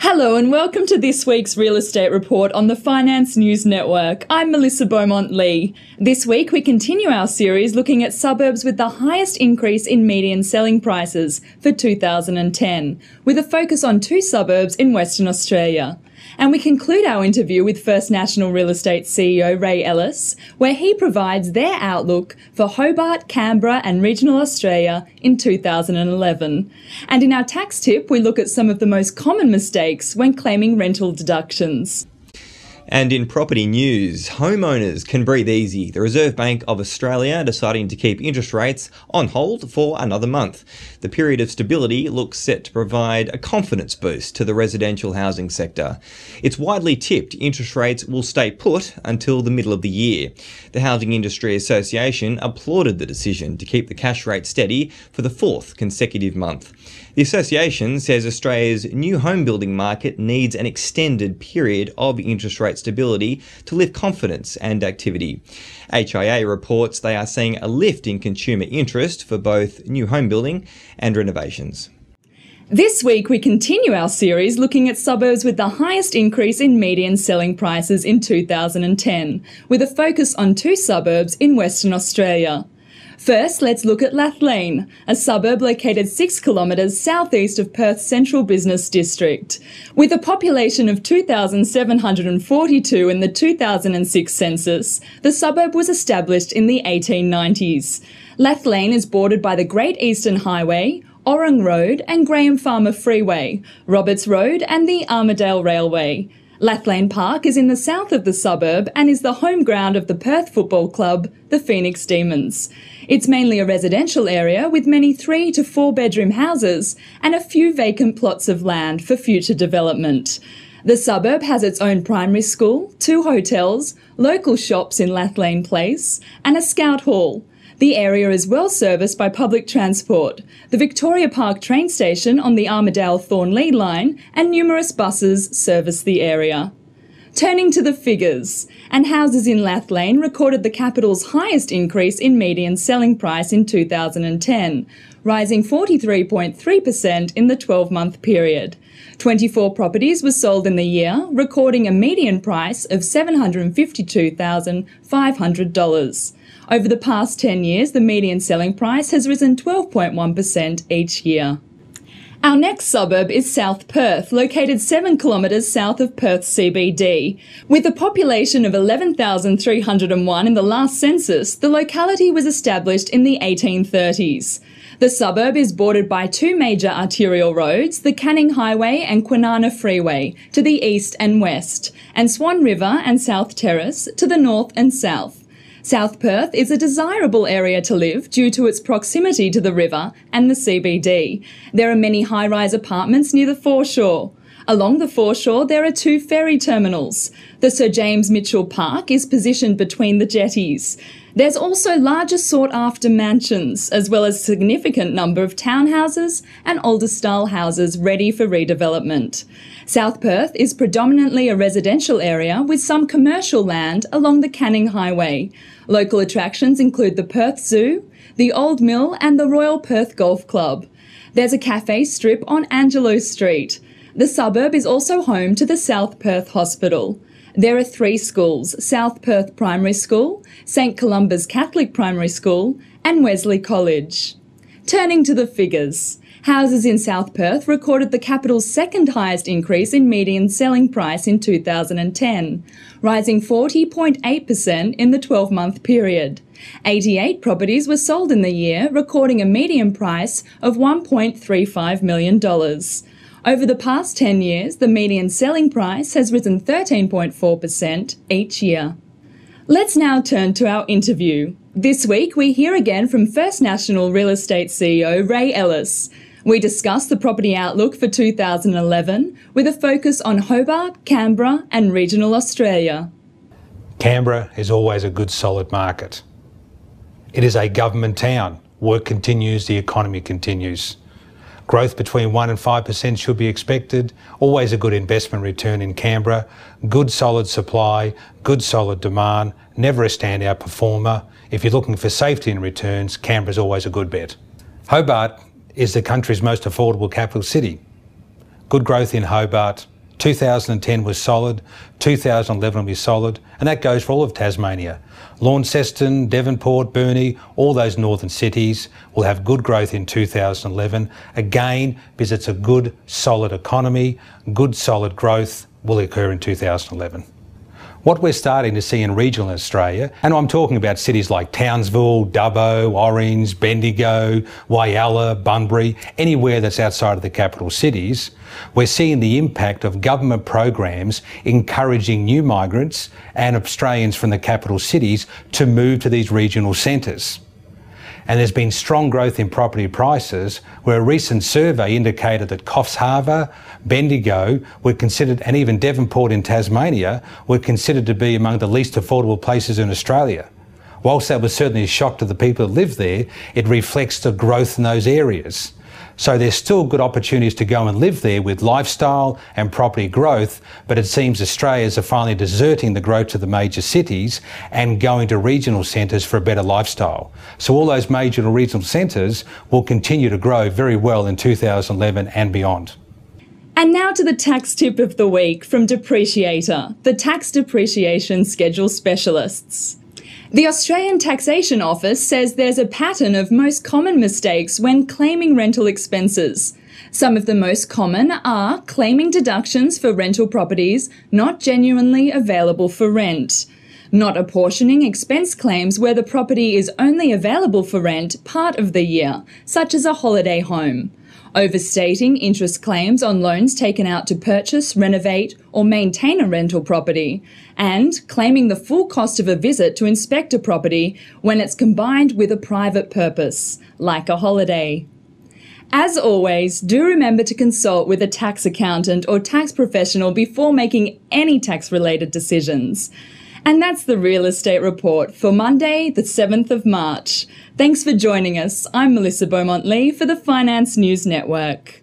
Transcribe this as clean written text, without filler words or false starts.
Hello and welcome to this week's Real Estate Report on the Finance News Network. I'm Melissa Beaumont-Lee. This week we continue our series looking at suburbs with the highest increase in median selling prices for 2010, with a focus on two suburbs in Western Australia. And we conclude our interview with First National Real Estate CEO Ray Ellis, where he provides their outlook for Hobart, Canberra and regional Australia in 2011. And in our tax tip, we look at some of the most common mistakes when claiming rental deductions. And in property news, homeowners can breathe easy. The Reserve Bank of Australia deciding to keep interest rates on hold for another month. The period of stability looks set to provide a confidence boost to the residential housing sector. It's widely tipped interest rates will stay put until the middle of the year. The Housing Industry Association applauded the decision to keep the cash rate steady for the fourth consecutive month. The association says Australia's new home building market needs an extended period of interest rate stability to lift confidence and activity. HIA reports they are seeing a lift in consumer interest for both new home building and renovations. This week we continue our series looking at suburbs with the highest increase in median selling prices in 2010, with a focus on two suburbs in Western Australia. First, let's look at Lathlain, a suburb located 6 kilometres southeast of Perth's central business district. With a population of 2,742 in the 2006 census, the suburb was established in the 1890s. Lathlain is bordered by the Great Eastern Highway, Orang Road and Graham Farmer Freeway, Roberts Road and the Armidale Railway. Lathlain Park is in the south of the suburb and is the home ground of the Perth football club, the Phoenix Demons. It's mainly a residential area with many 3 to 4 bedroom houses and a few vacant plots of land for future development. The suburb has its own primary school, 2 hotels, local shops in Lathlain Place and a scout hall. The area is well serviced by public transport, the Victoria Park train station on the Armidale-Thornlea line, and numerous buses service the area. Turning to the figures, and houses in Lathlain recorded the capital's highest increase in median selling price in 2010, rising 43.3% in the 12-month period. 24 properties were sold in the year, recording a median price of $752,500. Over the past 10 years, the median selling price has risen 12.1% each year. Our next suburb is South Perth, located 7 kilometres south of Perth CBD. With a population of 11,301 in the last census, the locality was established in the 1830s. The suburb is bordered by 2 major arterial roads, the Canning Highway and Kwinana Freeway, to the east and west, and Swan River and South Terrace to the north and south. South Perth is a desirable area to live due to its proximity to the river and the CBD. There are many high-rise apartments near the foreshore. Along the foreshore, there are 2 ferry terminals. The Sir James Mitchell Park is positioned between the jetties. There's also larger sought-after mansions, as well as a significant number of townhouses and older-style houses ready for redevelopment. South Perth is predominantly a residential area with some commercial land along the Canning Highway. Local attractions include the Perth Zoo, the Old Mill and the Royal Perth Golf Club. There's a cafe strip on Angelo Street. The suburb is also home to the South Perth Hospital. There are 3 schools, South Perth Primary School, St Columba's Catholic Primary School and Wesley College. Turning to the figures, houses in South Perth recorded the capital's second highest increase in median selling price in 2010, rising 40.8% in the 12-month period. 88 properties were sold in the year, recording a median price of $1.35 million. Over the past 10 years, the median selling price has risen 13.4% each year. Let's now turn to our interview. This week, we hear again from First National Real Estate CEO Ray Ellis. We discuss the property outlook for 2011 with a focus on Hobart, Canberra and regional Australia. Canberra is always a good solid market. It is a government town. Work continues, the economy continues. Growth between 1% and 5% should be expected. Always a good investment return in Canberra. Good solid supply, good solid demand, never a standout performer. If you're looking for safety and returns, Canberra's always a good bet. Hobart is the country's most affordable capital city. good growth in Hobart. 2010 was solid, 2011 will be solid, and that goes for all of Tasmania. Launceston, Devonport, Burnie, all those northern cities will have good growth in 2011, again because it's a good, solid economy, good, solid growth will occur in 2011. What we're starting to see in regional Australia, and I'm talking about cities like Townsville, Dubbo, Orange, Bendigo, Whyalla, Bunbury, anywhere that's outside of the capital cities, we're seeing the impact of government programs encouraging new migrants and Australians from the capital cities to move to these regional centres. And there's been strong growth in property prices, where a recent survey indicated that Coffs Harbour, Bendigo were considered, and even Devonport in Tasmania, were considered to be among the least affordable places in Australia. Whilst that was certainly a shock to the people that live there, it reflects the growth in those areas. So there's still good opportunities to go and live there with lifestyle and property growth, but it seems Australians are finally deserting the growth to the major cities and going to regional centres for a better lifestyle. So all those major and regional centres will continue to grow very well in 2011 and beyond. And now to the tax tip of the week from Depreciator, the tax depreciation schedule specialists. The Australian Taxation Office says there's a pattern of most common mistakes when claiming rental expenses. Some of the most common are claiming deductions for rental properties not genuinely available for rent, not apportioning expense claims where the property is only available for rent part of the year, such as a holiday home, overstating interest claims on loans taken out to purchase, renovate or maintain a rental property, and claiming the full cost of a visit to inspect a property when it's combined with a private purpose, like a holiday. As always, do remember to consult with a tax accountant or tax professional before making any tax-related decisions. And that's the Real Estate Report for Monday, the 7th of March. Thanks for joining us. I'm Melissa Beaumont-Lee for the Finance News Network.